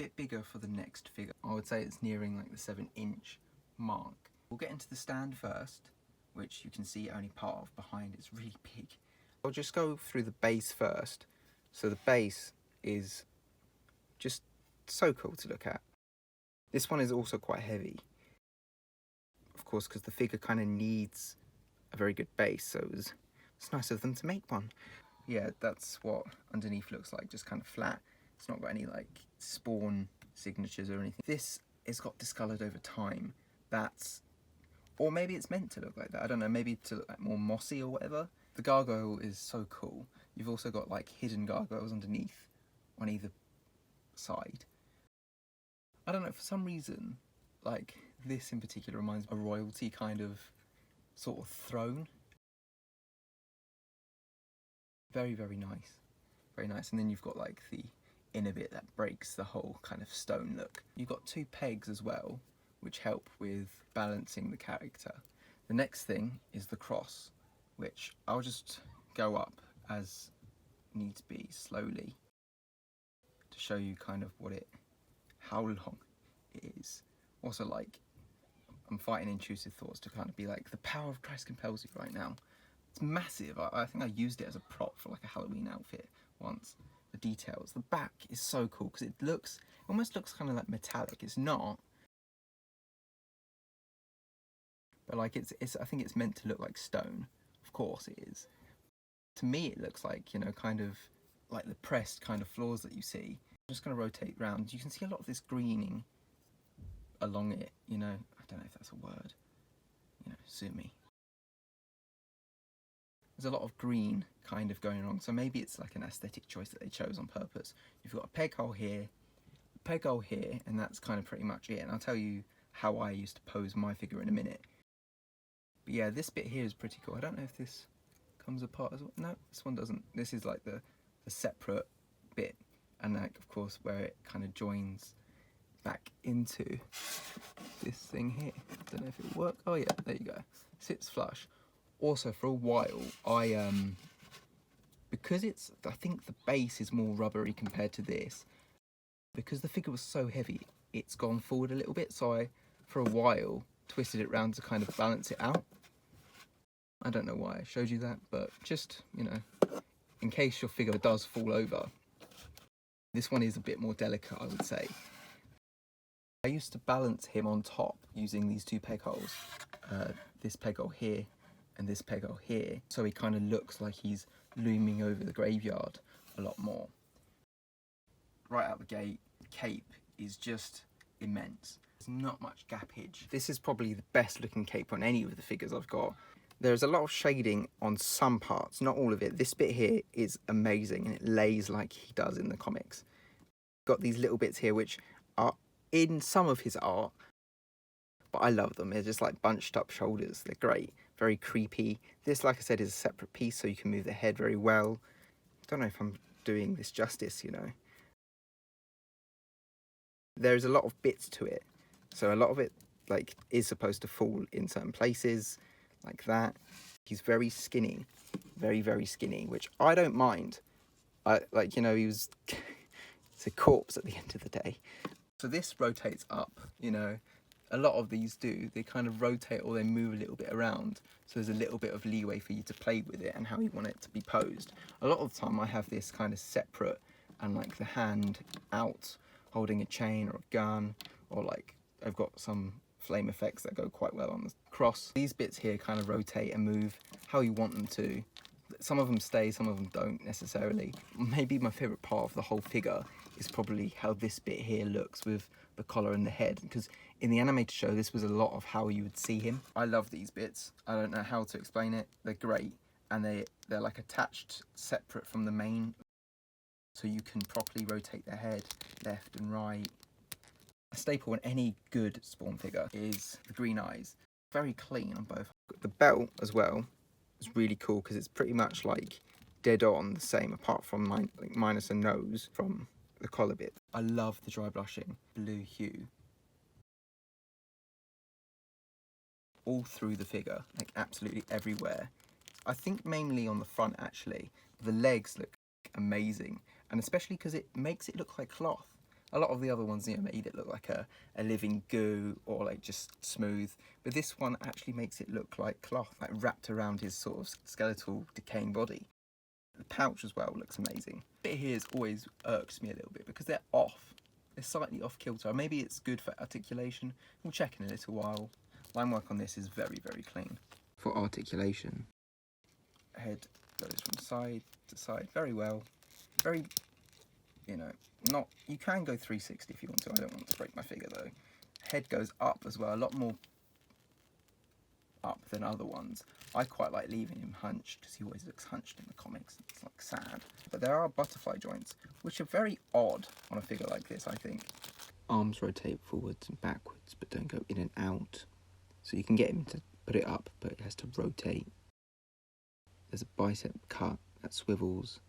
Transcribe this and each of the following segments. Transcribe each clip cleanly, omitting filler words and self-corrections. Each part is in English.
bit bigger for the next figure. I would say it's nearing like the 7-inch mark. We'll get into the stand first, which you can see only part of behind. It's really big. I'll just go through the base first. So the base is just so cool to look at. This one is also quite heavy, of course, because the figure kind of needs a very good base, so it's nice of them to make one. Yeah, that's what underneath looks like, just kind of flat. It's not got any like spawn signatures or anything. This has got discoloured over time. Or maybe it's meant to look like that. I don't know, maybe to look like more mossy or whatever. The gargoyle is so cool. You've also got like hidden gargoyles underneath on either side. I don't know, for some reason, like this in particular reminds me of a royalty kind of sort of throne. Very, very nice. Very nice. And then you've got like the inner bit that breaks the whole kind of stone look. You've got 2 pegs as well, which help with balancing the character. The next thing is the cross, which I'll just go up as needs be slowly to show you kind of how long it is. Also, like, I'm fighting intrusive thoughts to kind of be like, the power of Christ compels you right now. It's massive. I think I used it as a prop for like a Halloween outfit once. The details. The back is so cool because it almost looks kind of like metallic. It's not. But like I think it's meant to look like stone. Of course it is. To me it looks like, you know, kind of like the pressed kind of floors that you see. I'm just going to rotate round. You can see a lot of this greening along it, you know. I don't know if that's a word. You know, sue me. There's a lot of green kind of going along, so maybe it's like an aesthetic choice that they chose on purpose. You've got a peg hole here, a peg hole here, and that's kind of pretty much it. And I'll tell you how I used to pose my figure in a minute. But yeah, this bit here is pretty cool. I don't know if this comes apart as well. No, this one doesn't. This is like the separate bit, and like of course where it kind of joins back into this thing here. I don't know if it'll work. Oh yeah, there you go. Sits flush. Also, for a while, because I think the base is more rubbery compared to this, because the figure was so heavy, it's gone forward a little bit, so I, for a while, twisted it round to kind of balance it out. I don't know why I showed you that, but just, you know, in case your figure does fall over. This one is a bit more delicate, I would say. I used to balance him on top using these 2 peg holes, this peg hole here and this peg hole here, so he kind of looks like he's looming over the graveyard a lot more. Right out the gate, the cape is just immense. There's not much gappage. This is probably the best looking cape on any of the figures I've got. There's a lot of shading on some parts, not all of it. This bit here is amazing and it lays like he does in the comics. Got these little bits here which are in some of his art, but I love them. They're just like bunched up shoulders. They're great, very creepy. This, like I said, is a separate piece, so you can move the head very well. Don't know if I'm doing this justice, you know. There's a lot of bits to it, so a lot of it like is supposed to fall in certain places, like that. He's very skinny, very, very skinny, which I don't mind. Like, you know, it's a corpse at the end of the day. So this rotates up, you know. A lot of these do. They kind of rotate or they move a little bit around. So there's a little bit of leeway for you to play with it and how you want it to be posed. A lot of the time I have this kind of separate and like the hand out holding a chain or a gun, or like I've got some flame effects that go quite well on the cross. These bits here kind of rotate and move how you want them to. Some of them stay, some of them don't necessarily. Maybe my favourite part of the whole figure is probably how this bit here looks with the collar and the head, because in the animated show this was a lot of how you would see him. I love these bits. I don't know how to explain it. They're great, and they're like attached separate from the main, so you can properly rotate their head left and right. A staple in any good Spawn figure is the green eyes. Very clean on both. The belt as well is really cool because it's pretty much like dead on the same, apart from minus a nose from the collar bit. I love the dry brushing blue hue all through the figure, like absolutely everywhere. I think mainly on the front actually. The legs look amazing, and especially because it makes it look like cloth. A lot of the other ones, made it look like a living goo or like just smooth. But this one actually makes it look like cloth, like wrapped around his sort of skeletal decaying body. The pouch as well looks amazing. The bit here always irks me a little bit because they're off. They're slightly off kilter. Maybe it's good for articulation. We'll check in a little while. Line work on this is very, very clean. For articulation, head goes from side to side very well. Very, not, you can go 360 if you want to. I don't want to break my figure though. Head goes up as well, a lot more up than other ones. I quite like leaving him hunched because he always looks hunched in the comics. It's like sad. But there are butterfly joints, which are very odd on a figure like this, I think. Arms rotate forwards and backwards, but don't go in and out. So you can get him to put it up, but it has to rotate. There's a bicep cut that swivels.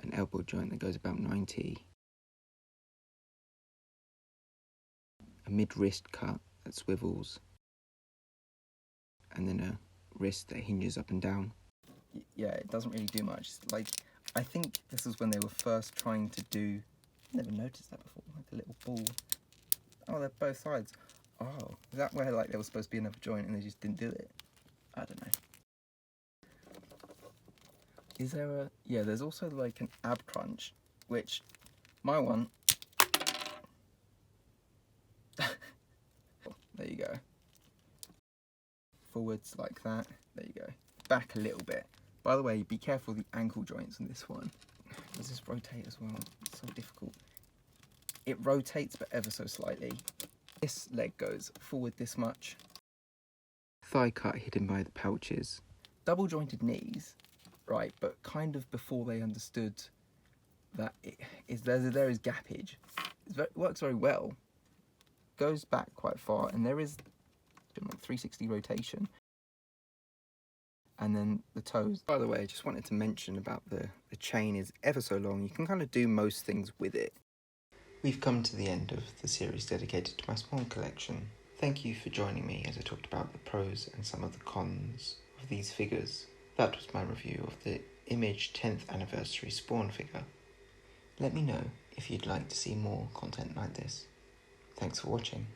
An elbow joint that goes about 90. A mid-wrist cut that swivels. And then a wrist that hinges up and down. Yeah, it doesn't really do much. Like, I think this is when they were first trying to do... Never noticed that before, like a little ball. Oh, they're both sides. Oh, is that where like there was supposed to be another joint and they just didn't do it? I don't know. Is there a... Yeah, there's also like an ab crunch, which my one... There you go. Forwards like that. There you go. Back a little bit. By the way, be careful of the ankle joints on this one. Does this rotate as well? It's so difficult. It rotates, but ever so slightly. This leg goes forward this much. Thigh cut hidden by the pouches. Double jointed knees, right, but kind of before they understood that there is gappage. It works very well. Goes back quite far, and there is like 360 rotation. And then the toes. By the way, I just wanted to mention about the chain is ever so long. You can kind of do most things with it. We've come to the end of the series dedicated to my Spawn collection. Thank you for joining me as I talked about the pros and some of the cons of these figures. That was my review of the Image 10th anniversary Spawn figure. Let me know if you'd like to see more content like this. Thanks for watching.